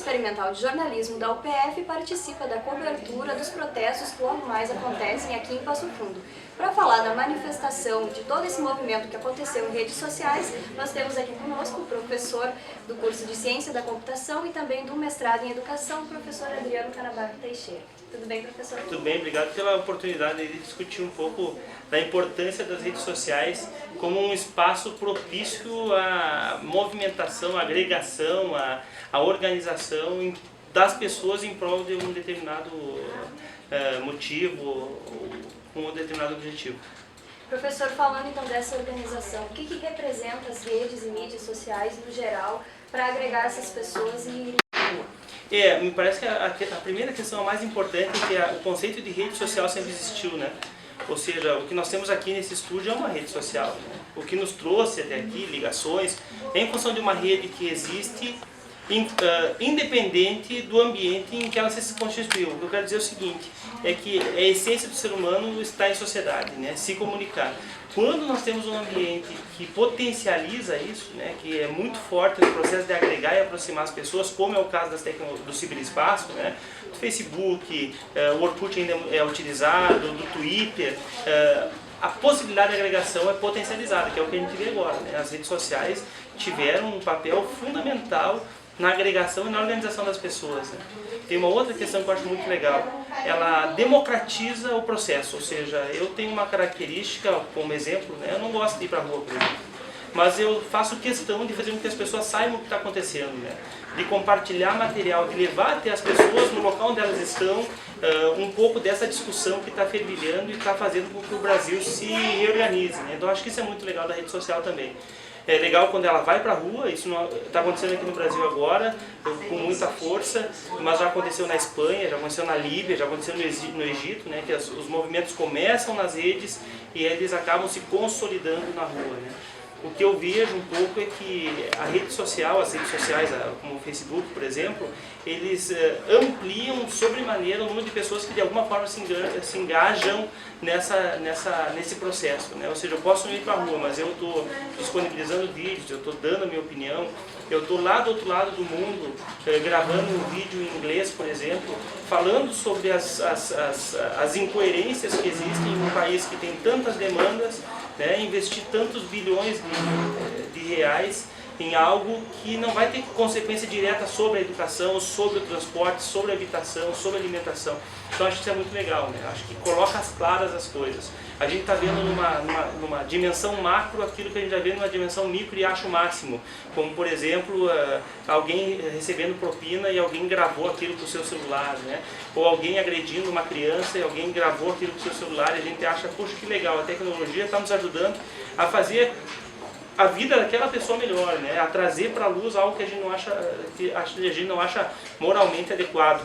Experimental de Jornalismo da UPF participa da cobertura dos protestos que logo mais acontecem aqui em Passo Fundo. Para falar da manifestação, de todo esse movimento que aconteceu em redes sociais, nós temos aqui conosco o professor do curso de Ciência da Computação e também do mestrado em Educação, o professor Adriano Canabarro Teixeira. Tudo bem, professor? Tudo bem, obrigado pela oportunidade de discutir um pouco da importância das redes sociais como um espaço propício à movimentação, à agregação, à organização das pessoas em prol de um determinado motivo, com um determinado objetivo. Professor, falando então dessa organização, o que representa as redes e mídias sociais no geral para agregar essas pessoas e irem à rua? Me parece que a primeira questão mais importante é que o conceito de rede social sempre existiu, né? Ou seja, o que nós temos aqui nesse estúdio é uma rede social, né? O que nos trouxe até aqui, ligações, é em função de uma rede que existe independente do ambiente em que ela se constituiu. O que eu quero dizer é o seguinte, é que a essência do ser humano está em sociedade, né? Se comunicar. Quando nós temos um ambiente que potencializa isso, né, que é muito forte no processo de agregar e aproximar as pessoas, como é o caso do ciberespaço, né, do Facebook, o Orkut ainda é utilizado, do Twitter, a possibilidade de agregação é potencializada, que é o que a gente vê agora, né? As redes sociais tiveram um papel fundamental na agregação e na organização das pessoas, né? Tem uma outra questão que eu acho muito legal, ela democratiza o processo, ou seja, eu tenho uma característica, como exemplo, né? Eu não gosto de ir para a rua, por exemplo, mas eu faço questão de fazer com que as pessoas saibam o que está acontecendo, né? De compartilhar material, de levar até as pessoas no local onde elas estão um pouco dessa discussão que está fervilhando e está fazendo com que o Brasil se reorganize, né? Então acho que isso é muito legal da rede social também. É legal quando ela vai para a rua, isso está acontecendo aqui no Brasil agora, com muita força, mas já aconteceu na Espanha, já aconteceu na Líbia, já aconteceu no Egito, né, que os movimentos começam nas redes e eles acabam se consolidando na rua, né? O que eu vejo um pouco é que as redes sociais, como o Facebook, por exemplo, eles ampliam sobremaneira o número de pessoas que de alguma forma se engajam nesse processo, né? Ou seja, eu posso ir para a rua, mas eu estou disponibilizando vídeos, eu estou dando a minha opinião, eu estou lá do outro lado do mundo, gravando um vídeo em inglês, por exemplo, falando sobre as incoerências que existem em um país que tem tantas demandas, né, investir tantos bilhões de reais em algo que não vai ter consequência direta sobre a educação, sobre o transporte, sobre a habitação, sobre a alimentação. Então acho que isso é muito legal, né? Acho que coloca às claras as coisas. A gente está vendo numa dimensão macro aquilo que a gente já vê numa dimensão micro e acha o máximo. Como, por exemplo, alguém recebendo propina e alguém gravou aquilo com o seu celular, né? Ou alguém agredindo uma criança e alguém gravou aquilo com o seu celular e a gente acha, poxa, que legal, a tecnologia está nos ajudando a fazer a vida daquela pessoa melhor, né? A trazer para a luz algo que a gente não acha moralmente adequado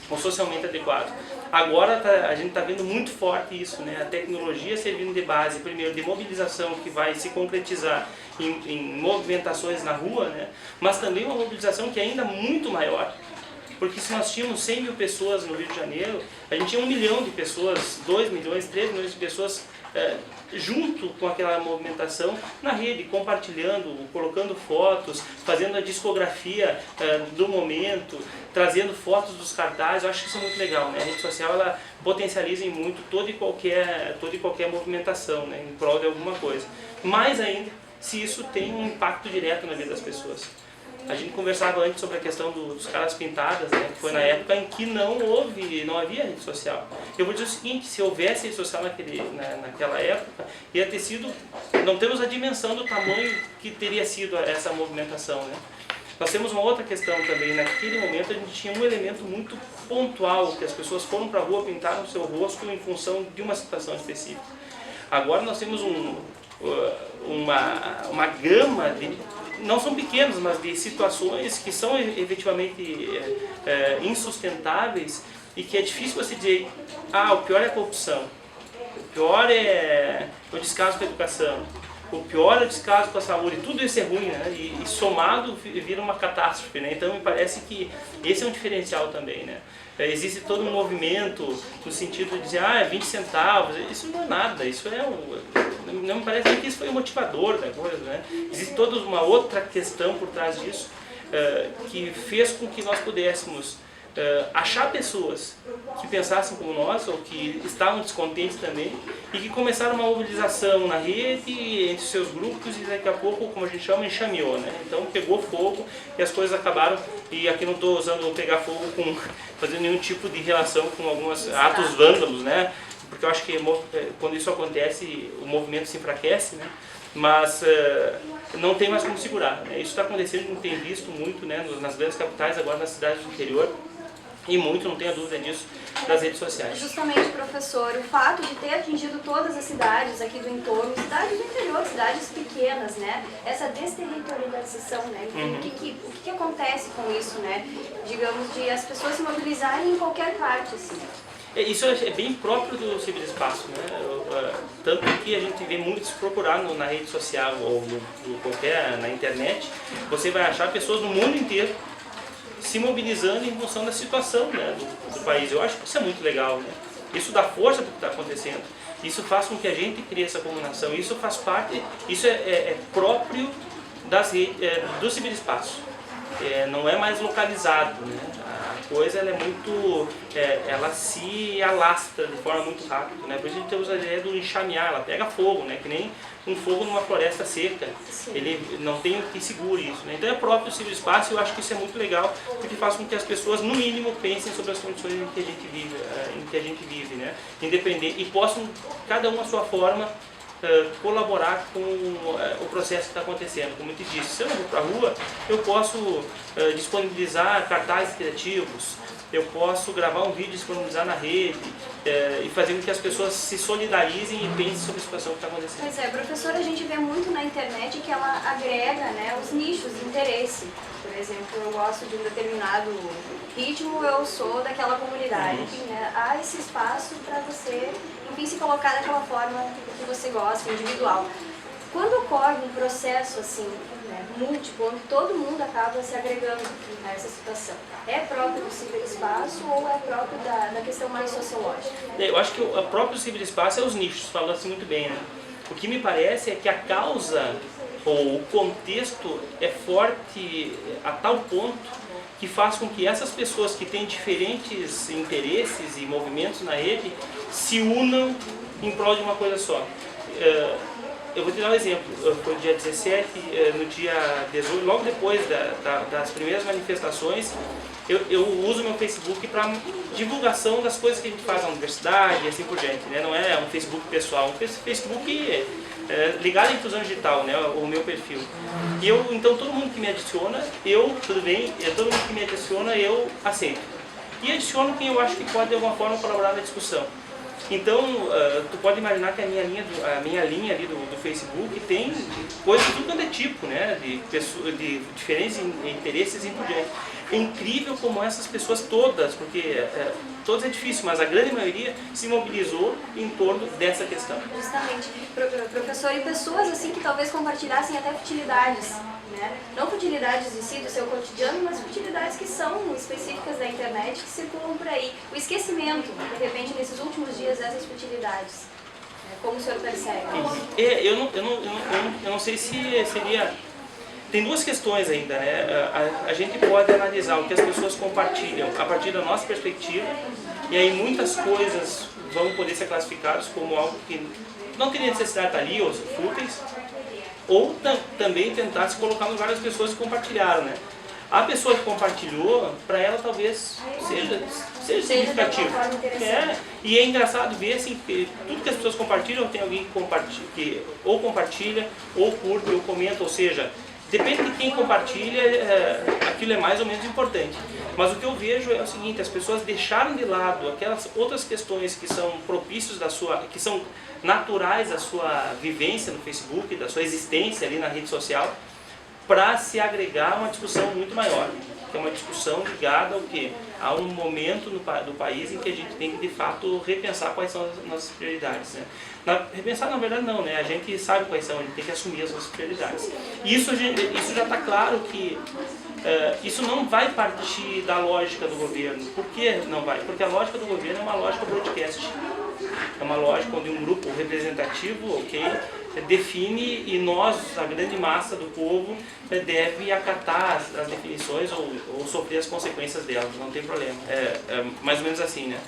ou socialmente adequado. Agora a gente está vendo muito forte isso, né? A tecnologia servindo de base, primeiro, de mobilização que vai se concretizar em movimentações na rua, né? Mas também uma mobilização que é ainda muito maior. Porque se nós tínhamos 100 mil pessoas no Rio de Janeiro, a gente tinha 1 milhão de pessoas, 2 milhões, 3 milhões de pessoas junto com aquela movimentação na rede, compartilhando, colocando fotos, fazendo a discografia do momento, trazendo fotos dos cartazes. Eu acho que isso é muito legal, né? A rede social ela potencializa em muito toda e qualquer movimentação, né, em prol de alguma coisa. Mais ainda se isso tem um impacto direto na vida das pessoas. A gente conversava antes sobre a questão dos caras pintadas, né, que foi na época em que não havia rede social. Eu vou dizer o seguinte, se houvesse rede social naquela época, ia ter sido, não temos a dimensão do tamanho que teria sido essa movimentação, né? Nós temos uma outra questão também, naquele momento a gente tinha um elemento muito pontual, que as pessoas foram para a rua, pintaram o seu rosto em função de uma situação específica. Agora nós temos uma gama de, não são pequenos, mas de situações que são efetivamente insustentáveis e que é difícil você dizer, o pior é a corrupção, o pior é o descaso com a educação, o pior é o descaso com a saúde, tudo isso é ruim, né? E somado vira uma catástrofe, né? Então me parece que esse é um diferencial também, né? Existe todo um movimento no sentido de dizer, 20 centavos, isso não é nada, isso não me parece que isso foi o motivador da coisa, né? Existe toda uma outra questão por trás disso, que fez com que nós pudéssemos achar pessoas que pensassem como nós ou que estavam descontentes também e que começaram uma mobilização na rede, entre seus grupos, e daqui a pouco, como a gente chama, enxameou, né? Então pegou fogo e as coisas acabaram, e aqui não estou usando pegar fogo com fazendo nenhum tipo de relação com alguns atos vândalos, né? Porque eu acho que quando isso acontece o movimento se enfraquece, né? Mas não tem mais como segurar, né? Isso está acontecendo, a gente tem visto muito, né, nas grandes capitais, agora nas cidades do interior, e muito, não tenha dúvida disso, das redes sociais. Justamente, professor, o fato de ter atingido todas as cidades aqui do entorno, cidades do interior, cidades pequenas, né? Essa desterritorialização, né? O que acontece com isso, né? Digamos, de as pessoas se mobilizarem em qualquer parte, assim. Isso é bem próprio do ciberespaço, né? Tanto que a gente vê muito, se procurar na rede social ou na internet, você vai achar pessoas do mundo inteiro se mobilizando em função da situação, né, do país. Eu acho que isso é muito legal, né? Isso dá força para o que está acontecendo. Isso faz com que a gente crie essa combinação. Isso faz parte, isso é próprio do ciberespaço. Não é mais localizado, né? A coisa ela é muito, ela se alastra de forma muito rápida, né? Por isso a gente usa a ideia do enxamear, ela pega fogo, né? Que nem um fogo numa floresta seca. Sim. Ele não tem o que segure isso, né? Então é próprio do ciberespaço, e eu acho que isso é muito legal, porque faz com que as pessoas, no mínimo, pensem sobre as condições em que a gente vive, né? Independente, e possam, cada um à sua forma, colaborar com o processo que está acontecendo. Como eu te disse, se eu não vou para a rua, eu posso disponibilizar cartazes criativos, eu posso gravar um vídeo e disponibilizar na rede e fazer com que as pessoas se solidarizem e pensem sobre a situação que está acontecendo. Pois é, professora, a gente vê muito na internet que ela agrega, né, os nichos de interesse. Por exemplo, eu gosto de um determinado ritmo, eu sou daquela comunidade. Enfim, né, há esse espaço para você, enfim, se colocar daquela forma que você gosta, individual. Quando ocorre um processo assim, né, múltiplo, onde todo mundo acaba se agregando nessa situação, é próprio do ciberespaço ou é próprio da questão mais sociológica? Eu acho que o próprio ciberespaço é os nichos, falou assim muito bem, né? O que me parece é que a causa ou o contexto é forte a tal ponto que faz com que essas pessoas que têm diferentes interesses e movimentos na rede se unam em prol de uma coisa só. Eu vou te dar um exemplo. Foi dia 17, no dia 18, logo depois das primeiras manifestações, eu uso meu Facebook para divulgação das coisas que a gente faz na universidade e assim por diante, né? Não é um Facebook pessoal, um Facebook ligado à inclusão digital, né? O meu perfil. E então todo mundo que me adiciona, todo mundo que me adiciona, eu aceito. E adiciono quem eu acho que pode de alguma forma colaborar na discussão. Então, tu pode imaginar que a minha linha ali do Facebook tem coisas de tudo quanto é tipo, né? De diferentes interesses e por diante. É incrível como essas pessoas todas, porque todas é difícil, mas a grande maioria se mobilizou em torno dessa questão. Justamente. Professor, e pessoas assim que talvez compartilhassem até futilidades, né? Não futilidades em si do seu cotidiano, mas futilidades que são específicas da internet, que circulam por aí. O esquecimento, de repente, nesses últimos dias, dessas futilidades. Como o senhor percebe? Eu não sei se seria... Tem duas questões ainda, né? A gente pode analisar o que as pessoas compartilham a partir da nossa perspectiva, e aí muitas coisas vão poder ser classificadas como algo que não teria necessidade de estar ali, ou fúteis, ou também tentar se colocar no lugar das pessoas que compartilharam, né? A pessoa que compartilhou, para ela talvez seja significativo. E é engraçado ver assim, que tudo que as pessoas compartilham, tem alguém que ou compartilha, ou curte, ou comenta, ou seja, depende de quem compartilha, aquilo é mais ou menos importante. Mas o que eu vejo é o seguinte: as pessoas deixaram de lado aquelas outras questões que são propícios que são naturais da sua vivência no Facebook, da sua existência ali na rede social, para se agregar a uma discussão muito maior, que é uma discussão ligada ao quê? A um momento do país em que a gente tem que, de fato, repensar quais são as nossas prioridades, né? Repensar, na verdade, não, né? A gente sabe quais são, a gente tem que assumir as nossas prioridades. E isso já está claro que isso não vai partir da lógica do governo. Por que não vai? Porque a lógica do governo é uma lógica broadcast. É uma lógica onde um grupo representativo, define e nós, a grande massa do povo, deve acatar as definições ou sofrer as consequências delas, não tem problema. É mais ou menos assim, né?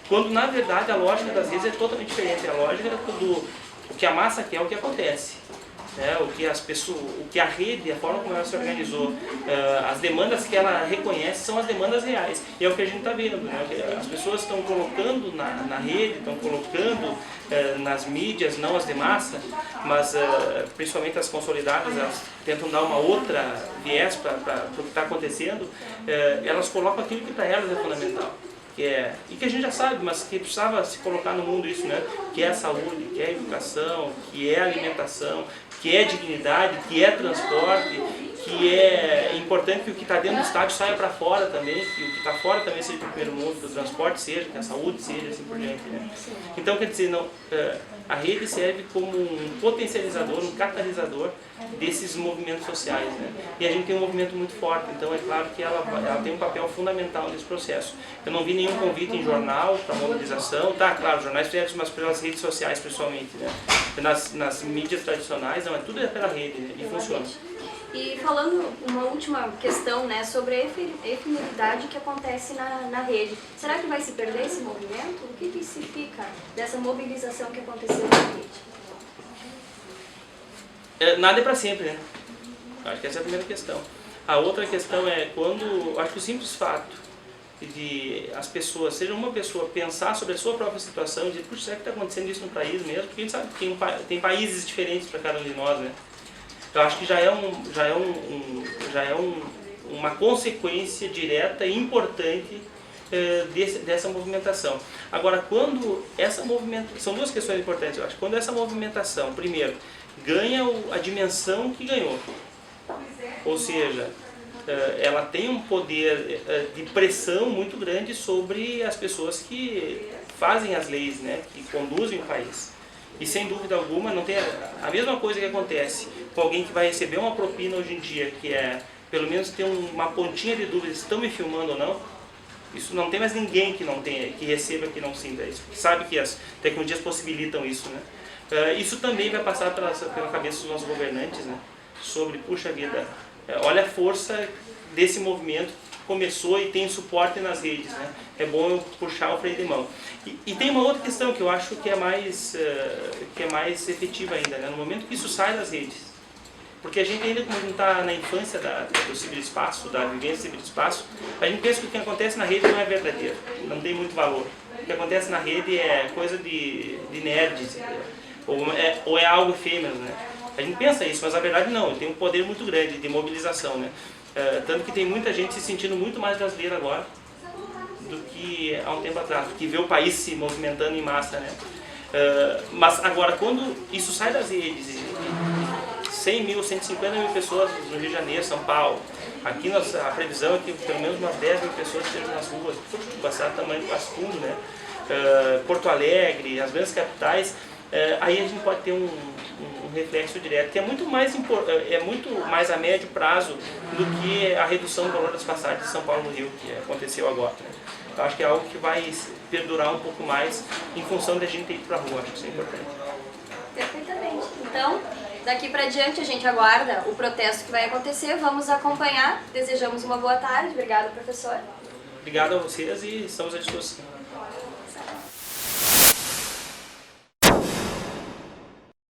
Quando na verdade a lógica das redes é totalmente diferente, a lógica do o que a massa quer é o que acontece. O que as pessoas, o que a rede, a forma como ela se organizou, as demandas que ela reconhece são as demandas reais. E é o que a gente está vendo, né? As pessoas estão colocando na rede, estão colocando nas mídias, não as de massa, mas principalmente as consolidadas, elas tentam dar uma outra viés para o que está acontecendo, elas colocam aquilo que para elas é fundamental. E que a gente já sabe, mas que precisava se colocar no mundo isso, né? Que é a saúde, que é a educação, que é a alimentação, que é dignidade, que é transporte, que é importante que o que está dentro do estádio saia para fora também, que o que está fora também seja para o primeiro mundo, que o transporte seja, que a saúde seja, assim por diante, né? Então, quer dizer, não, a rede serve como um potencializador, um catalisador desses movimentos sociais, né? E a gente tem um movimento muito forte, então é claro que ela tem um papel fundamental nesse processo. Eu não vi nenhum convite em jornal para mobilização, tá, claro, jornais fizeram, mas pelas redes sociais principalmente, né? Nas mídias tradicionais, não, tudo é pela rede, né? E funciona. E falando uma última questão, né, sobre a efemeridade que acontece na rede. Será que vai se perder esse movimento? O que se fica dessa mobilização que aconteceu na rede? Nada é para sempre, né? Acho que essa é a primeira questão. A outra questão é quando, acho que o simples fato de as pessoas, seja uma pessoa pensar sobre a sua própria situação e dizer, puxa, será que está acontecendo isso no país mesmo? Porque a gente sabe que tem países diferentes para cada um de nós, né? Eu acho que já é uma consequência direta e importante dessa movimentação. Agora, quando essa movimentação, são duas questões importantes, eu acho. Quando essa movimentação, primeiro, ganha a dimensão que ganhou, ou seja, ela tem um poder de pressão muito grande sobre as pessoas que fazem as leis, né, que conduzem o país. E sem dúvida alguma, não tem a mesma coisa que acontece com alguém que vai receber uma propina hoje em dia, que é, pelo menos ter uma pontinha de dúvida se estão me filmando ou não. Isso não tem mais ninguém que não tenha, que receba, que não sinta isso, que sabe que as tecnologias possibilitam isso, né? Isso também vai passar pela cabeça dos nossos governantes, né? Sobre, puxa vida, olha a força desse movimento que começou e tem suporte nas redes, né? É bom eu puxar o freio de mão. E tem uma outra questão que eu acho que é mais efetiva ainda, né? No momento que isso sai das redes, porque a gente ainda, como a gente está na infância do ciberespaço, da vivência do ciberespaço, a gente pensa que o que acontece na rede não é verdadeiro, não tem muito valor. O que acontece na rede é coisa de nerds, ou é algo efêmero, né? A gente pensa isso, mas a verdade não, tem um poder muito grande de mobilização, né? Tanto que tem muita gente se sentindo muito mais brasileira agora do que há um tempo atrás, que vê o país se movimentando em massa, né? Mas agora, quando isso sai das redes, 100 mil, 150 mil pessoas no Rio de Janeiro, São Paulo, aqui a previsão é que pelo menos umas 10 mil pessoas estejam nas ruas, passar tamanho do Passo Fundo, né? Porto Alegre, as grandes capitais, aí a gente pode ter um reflexo direto, que é muito mais a médio prazo do que a redução do valor das passagens de São Paulo no Rio, que aconteceu agora, né? Eu acho que é algo que vai perdurar um pouco mais em função da gente ir para a rua, acho que isso é importante. Perfeitamente. Então, daqui para diante a gente aguarda o protesto que vai acontecer, vamos acompanhar. Desejamos uma boa tarde. Obrigada, professor. Obrigado a vocês e estamos à disposição.